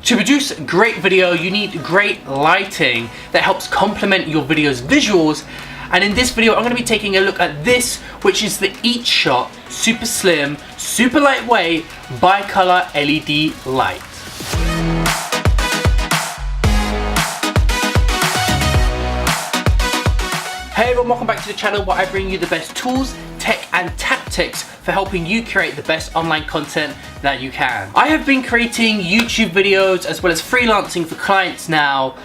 To produce a great video, you need great lighting that helps complement your video's visuals. And in this video, I'm going to be taking a look at this, which is the Each Shot super slim, super lightweight, bi-color LED light. Hey everyone, welcome back to the channel where I bring you the best tools, tech and tactics for helping you create the best online content that you can. I have been creating YouTube videos as well as freelancing for clients now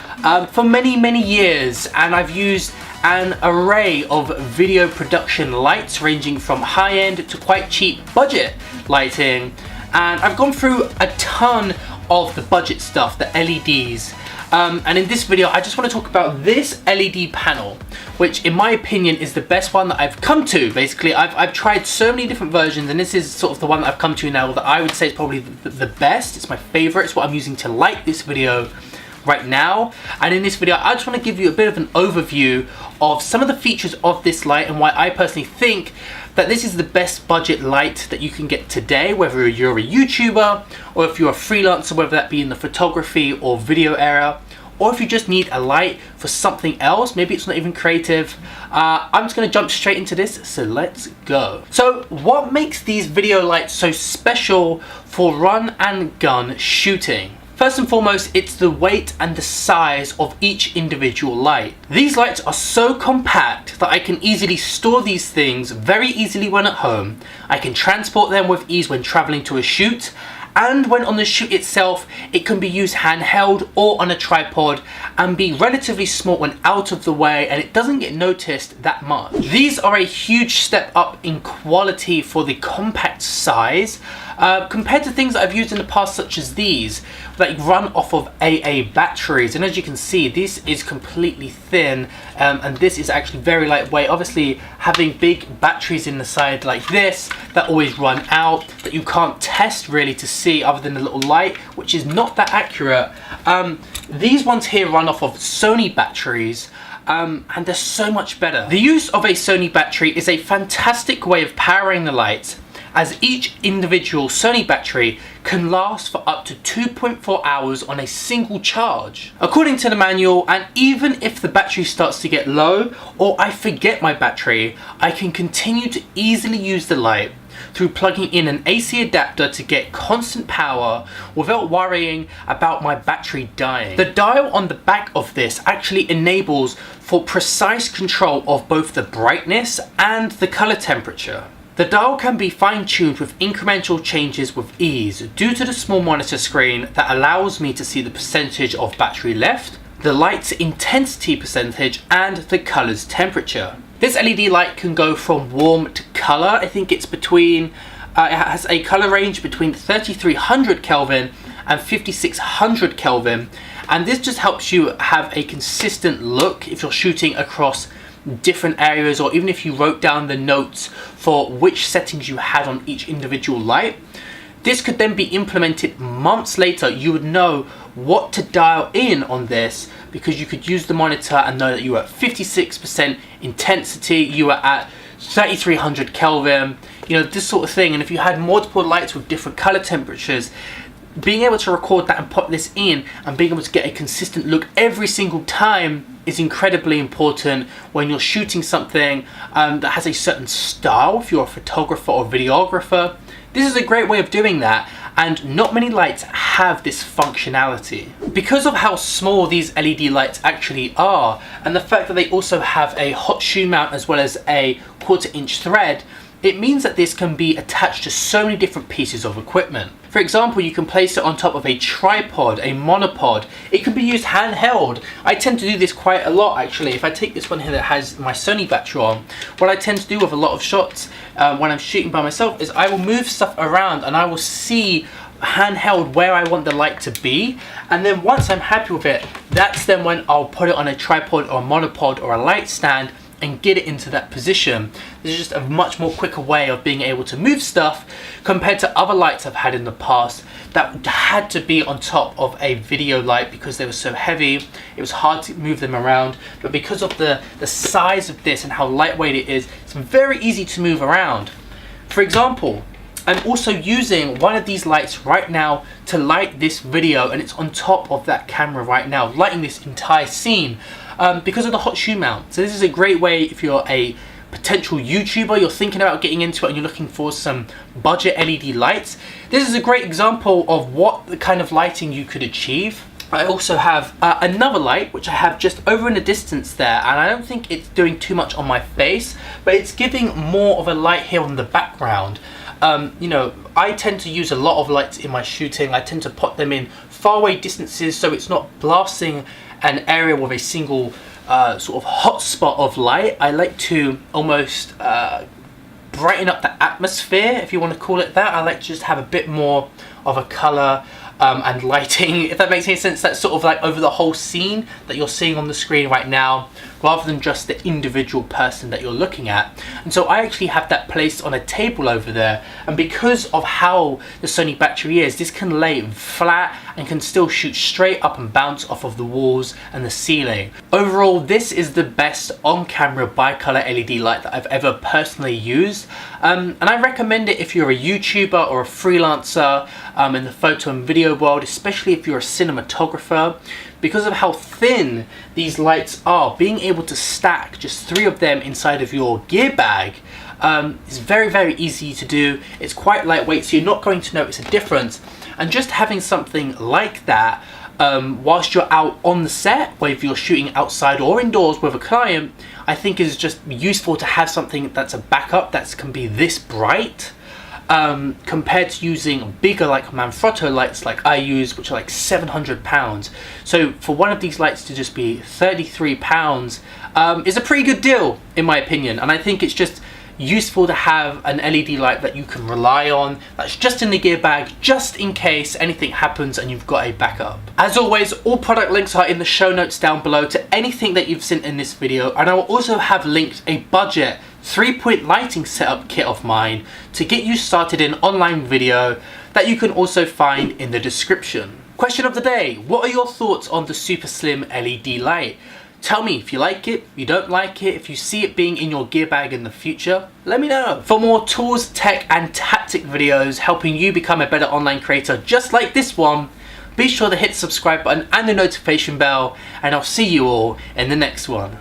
for many years, and I've used an array of video production lights ranging from high-end to quite cheap budget lighting, and I've gone through a ton of the budget stuff, the LEDs. And in this video, I just want to talk about this LED panel, which in my opinion is the best one that I've come to. Basically, I've tried so many different versions, and this is sort of the one that I've come to now that I would say is probably the best. It's my favorite. It's what I'm using to light this video right now. And in this video, I just want to give you a bit of an overview of some of the features of this light and why I personally think that this is the best budget light that you can get today, whether you're a YouTuber or if you're a freelancer, whether that be in the photography or video area, or if you just need a light for something else, maybe it's not even creative. I'm just gonna jump straight into this, so let's go. So what makes these video lights so special for run and gun shooting? First and foremost, it's the weight and the size of each individual light. These lights are so compact that I can easily store these things very easily when at home. I can transport them with ease when traveling to a shoot, and when on the shoot itself, it can be used handheld or on a tripod and be relatively small when out of the way, and it doesn't get noticed that much. These are a huge step up in quality for the compact size compared to things that I've used in the past, such as these that run off of AA batteries. And as you can see, this is completely thin, and this is actually very lightweight. Obviously, having big batteries in the side like this that always run out, that you can't test really to see other than a little light, which is not that accurate. These ones here run off of Sony batteries, and they're so much better. The use of a Sony battery is a fantastic way of powering the lights, as each individual Sony battery can last for up to 2.4 hours on a single charge. According to the manual, and even if the battery starts to get low or I forget my battery, I can continue to easily use the light through plugging in an AC adapter to get constant power without worrying about my battery dying. The dial on the back of this actually enables for precise control of both the brightness and the color temperature. The dial can be fine-tuned with incremental changes with ease due to the small monitor screen that allows me to see the percentage of battery left, the light's intensity percentage, and the color's temperature. This LED light can go from warm to color. I think it's between, it has a color range between 3300 Kelvin and 5600 Kelvin. And this just helps you have a consistent look if you're shooting across different areas, or even if you wrote down the notes for which settings you had on each individual light. This could then be implemented months later. You would know what to dial in on this because you could use the monitor and know that you were at 56% intensity, you were at 3300 Kelvin, you know, this sort of thing. And if you had multiple lights with different color temperatures, being able to record that and put this in and being able to get a consistent look every single time is incredibly important when you're shooting something that has a certain style. If you're a photographer or videographer, this is a great way of doing that, and not many lights have this functionality. Because of how small these LED lights actually are, and the fact that they also have a hot shoe mount as well as a 1/4 inch thread, it means that this can be attached to so many different pieces of equipment. For example, you can place it on top of a tripod, a monopod. It can be used handheld. I tend to do this quite a lot actually. If I take this one here that has my Sony battery on, what I tend to do with a lot of shots when I'm shooting by myself is I will move stuff around and I will see handheld where I want the light to be, and then once I'm happy with it, that's then when I'll put it on a tripod or a monopod or a light stand and get it into that position. This is just a much more quicker way of being able to move stuff compared to other lights I've had in the past that had to be on top of a video light because they were so heavy. It was hard to move them around, but because of the size of this and how lightweight it is, it's very easy to move around. For example, I'm also using one of these lights right now to light this video, and it's on top of that camera right now, lighting this entire scene because of the hot shoe mount. So this is a great way if you're a potential YouTuber, you're thinking about getting into it and you're looking for some budget LED lights. This is a great example of what the kind of lighting you could achieve. I also have another light which I have just over in the distance there, and I don't think it's doing too much on my face, but it's giving more of a light here on the background. You know, I tend to use a lot of lights in my shooting. I tend to put them in far away distances so it's not blasting an area with a single sort of hot spot of light. I like to almost brighten up the atmosphere, if you want to call it that. I like to just have a bit more of a color and lighting, if that makes any sense. That's sort of like over the whole scene that you're seeing on the screen right now, rather than just the individual person that you're looking at. And so I actually have that placed on a table over there, and because of how the Sony battery is, this can lay flat and can still shoot straight up and bounce off of the walls and the ceiling. Overall, this is the best on-camera bicolor LED light that I've ever personally used, and I recommend it if you're a YouTuber or a freelancer in the photo and video world, especially if you're a cinematographer. Because of how thin these lights are, being able to stack just 3 of them inside of your gear bag is very, very easy to do. It's quite lightweight, so you're not going to notice a difference. And just having something like that whilst you're out on the set, whether you're shooting outside or indoors with a client, I think is just useful to have something that's a backup that can be this bright. Compared to using bigger like Manfrotto lights like I use, which are like £700. So for one of these lights to just be £33 is a pretty good deal in my opinion, and I think it's just useful to have an LED light that you can rely on, that's just in the gear bag, just in case anything happens and you've got a backup. As always, all product links are in the show notes down below to anything that you've seen in this video, and I will also have linked a budget 3-point lighting setup kit of mine to get you started in online video that you can also find in the description. Question of the day: what are your thoughts on the super slim LED light? Tell me if you like it, if you don't like it, if you see it being in your gear bag in the future, let me know. For more tools, tech and tactic videos helping you become a better online creator just like this one, be sure to hit the subscribe button and the notification bell, and I'll see you all in the next one.